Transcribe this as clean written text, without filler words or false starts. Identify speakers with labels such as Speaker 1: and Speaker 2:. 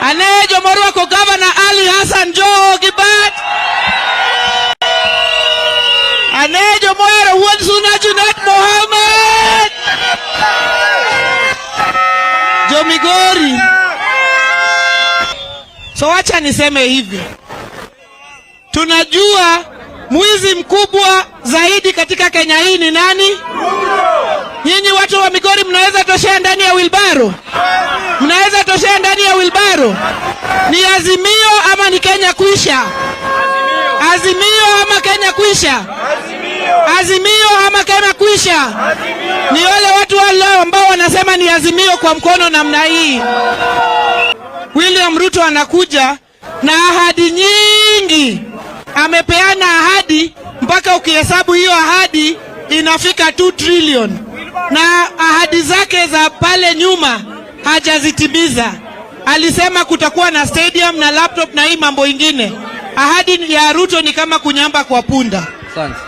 Speaker 1: Anejo morwa ko Governor Ali Hassan Joho Kibat. Anejo moyara wuod Suna Junet Mohammed. Jo Migori. So wacha niseme hivi. Tunajua mwizi mkubwa zaidi katika Kenya hii ni nani? Nyinyi watu wa Migori mnaweza toshea ndani ya wilbaro? Mnaweza toshea ndani ya wilbaro? Ni Azimio ama ni Kenya kuisha? Azimio ama Kenya kuisha? Azimio ama Kenya kuisha? Ni wale watu wale ambao wanasema ni Azimio kwa mkono namna hii. William Ruto anakuja na ahadi nyingi. Amepeana ahadi mpaka ukihesabu hiyo ahadi inafika 2 trillion. Na ahadi zake za pale nyuma hajazitimiza. Alisema kutakuwa na stadium na laptop na hii mambo ingine. Ahadi ya Ruto ni kama kunyamba kwa punda. Asante.